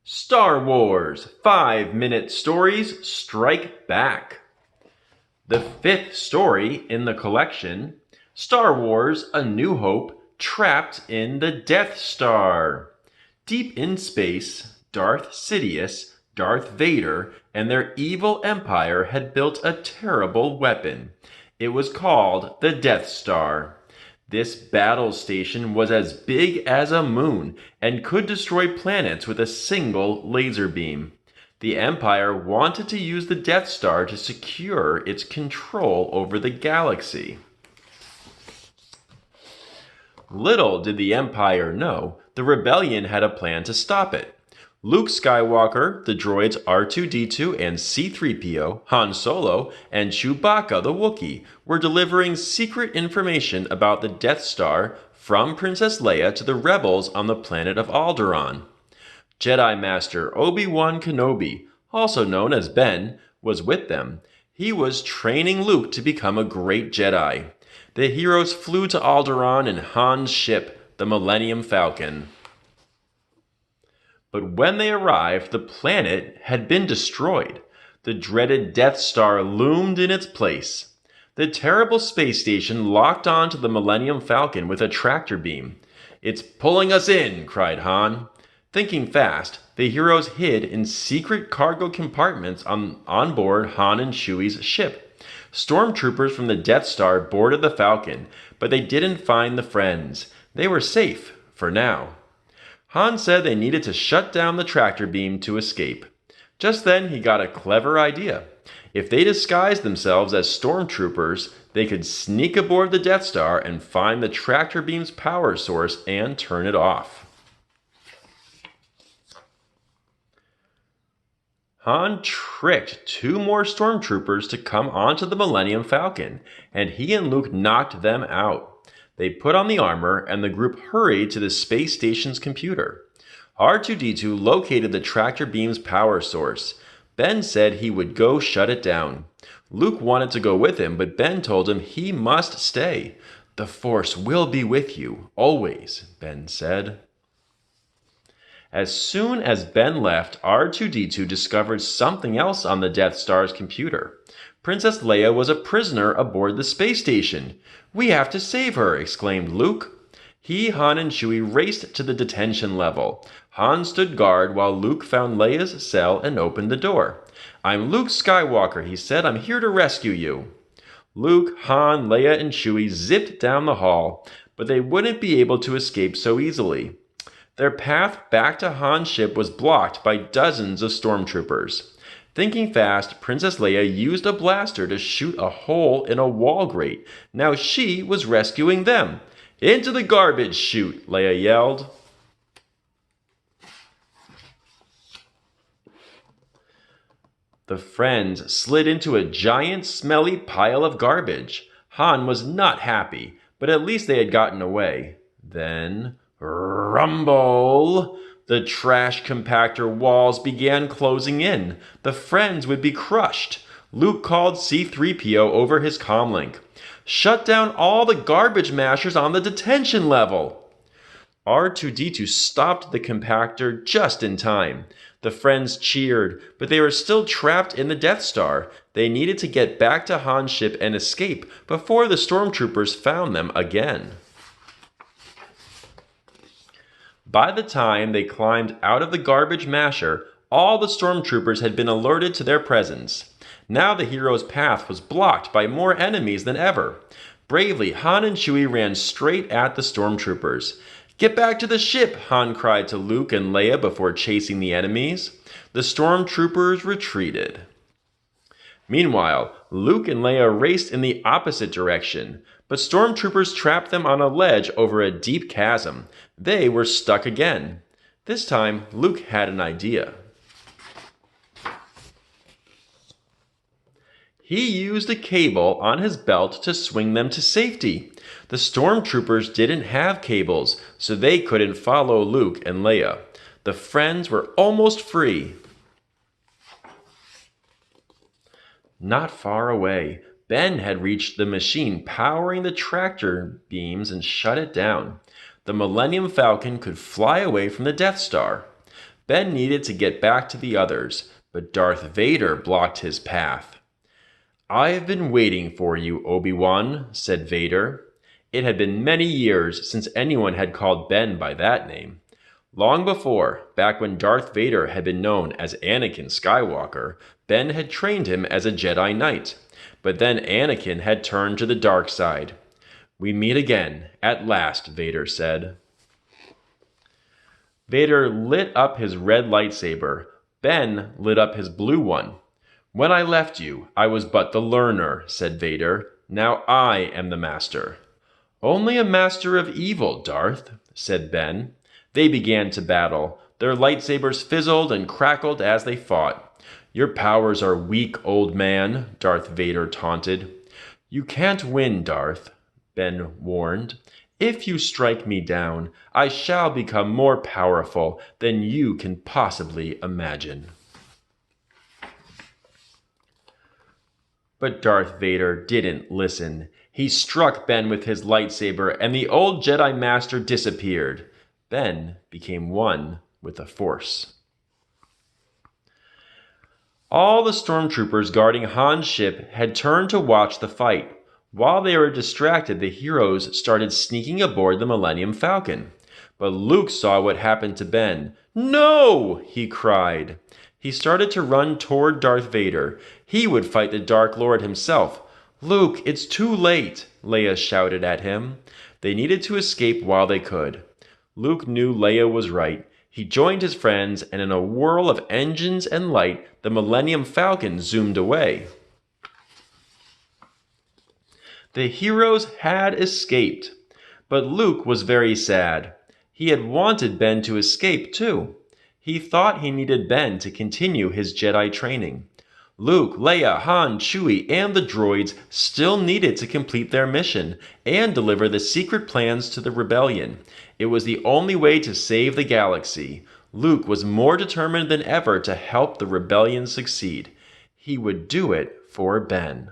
Star Wars 5-Minute Stories Strike Back. The fifth story in the collection, Star Wars A New Hope, Trapped in the Death Star. Deep in space, Darth Sidious, Darth Vader, and their evil empire had built a terrible weapon. It was called the Death Star. This battle station was as big as a moon and could destroy planets with a single laser beam. The Empire wanted to use the Death Star to secure its control over the galaxy. Little did the Empire know, the rebellion had a plan to stop it. Luke Skywalker, the droids R2-D2 and C-3PO, Han Solo, and Chewbacca the Wookiee were delivering secret information about the Death Star from Princess Leia to the rebels on the planet of Alderaan. Jedi Master Obi-Wan Kenobi, also known as Ben, was with them. He was training Luke to become a great Jedi. The heroes flew to Alderaan in Han's ship, the Millennium Falcon. But when they arrived, the planet had been destroyed. The dreaded Death Star loomed in its place. The terrible space station locked onto the Millennium Falcon with a tractor beam. "It's pulling us in," cried Han. Thinking fast, the heroes hid in secret cargo compartments on board Han and Chewie's ship. Stormtroopers from the Death Star boarded the Falcon, but they didn't find the friends. They were safe, for now. Han said they needed to shut down the tractor beam to escape. Just then he got a clever idea. If they disguised themselves as stormtroopers, they could sneak aboard the Death Star and find the tractor beam's power source and turn it off. Han tricked 2 more stormtroopers to come onto the Millennium Falcon, and he and Luke knocked them out. They put on the armor, and the group hurried to the space station's computer. R2-D2 located the tractor beam's power source. Ben said he would go shut it down. Luke wanted to go with him, but Ben told him he must stay. "The Force will be with you, always," Ben said. As soon as Ben left, R2-D2 discovered something else on the Death Star's computer. Princess Leia was a prisoner aboard the space station. "We have to save her," exclaimed Luke. He, Han, and Chewie raced to the detention level. Han stood guard while Luke found Leia's cell and opened the door. "I'm Luke Skywalker," he said. "I'm here to rescue you." Luke, Han, Leia, and Chewie zipped down the hall, but they wouldn't be able to escape so easily. Their path back to Han's ship was blocked by dozens of stormtroopers. Thinking fast, Princess Leia used a blaster to shoot a hole in a wall grate. Now she was rescuing them. "Into the garbage chute," Leia yelled. The friends slid into a giant, smelly pile of garbage. Han was not happy, but at least they had gotten away. Then, rumble! The trash compactor walls began closing in. The friends would be crushed. Luke called C-3PO over his comlink. "Shut down all the garbage mashers on the detention level." R2-D2 stopped the compactor just in time. The friends cheered, but they were still trapped in the Death Star. They needed to get back to Han's ship and escape before the stormtroopers found them again. By the time they climbed out of the garbage masher, all the stormtroopers had been alerted to their presence. Now the hero's path was blocked by more enemies than ever. Bravely, Han and Chewie ran straight at the stormtroopers. "Get back to the ship!" Han cried to Luke and Leia before chasing the enemies. The stormtroopers retreated. Meanwhile, Luke and Leia raced in the opposite direction, but stormtroopers trapped them on a ledge over a deep chasm. They were stuck again. This time, Luke had an idea. He used a cable on his belt to swing them to safety. The stormtroopers didn't have cables, so they couldn't follow Luke and Leia. The friends were almost free. Not far away, Ben had reached the machine powering the tractor beams and shut it down. The Millennium Falcon could fly away from the Death Star. Ben needed to get back to the others, but Darth Vader blocked his path. "I've been waiting for you, Obi-Wan," said Vader. It had been many years since anyone had called Ben by that name. Long before, back when Darth Vader had been known as Anakin Skywalker, Ben had trained him as a Jedi Knight. But then Anakin had turned to the dark side. "We meet again, at last," Vader said. Vader lit up his red lightsaber. Ben lit up his blue one. "When I left you, I was but the learner," said Vader. "Now I am the master." "Only a master of evil, Darth," said Ben. They began to battle. Their lightsabers fizzled and crackled as they fought. "Your powers are weak, old man," Darth Vader taunted. "You can't win, Darth," Ben warned. "If you strike me down, I shall become more powerful than you can possibly imagine." But Darth Vader didn't listen. He struck Ben with his lightsaber, and the old Jedi Master disappeared. Ben became one with the Force. All the stormtroopers guarding Han's ship had turned to watch the fight. While they were distracted, the heroes started sneaking aboard the Millennium Falcon. But Luke saw what happened to Ben. "No!" he cried. He started to run toward Darth Vader. He would fight the Dark Lord himself. "Luke, it's too late!" Leia shouted at him. They needed to escape while they could. Luke knew Leia was right. He joined his friends, and in a whirl of engines and light, the Millennium Falcon zoomed away. The heroes had escaped, but Luke was very sad. He had wanted Ben to escape too. He thought he needed Ben to continue his Jedi training. Luke, Leia, Han, Chewie, and the droids still needed to complete their mission and deliver the secret plans to the rebellion. It was the only way to save the galaxy. Luke was more determined than ever to help the rebellion succeed. He would do it for Ben.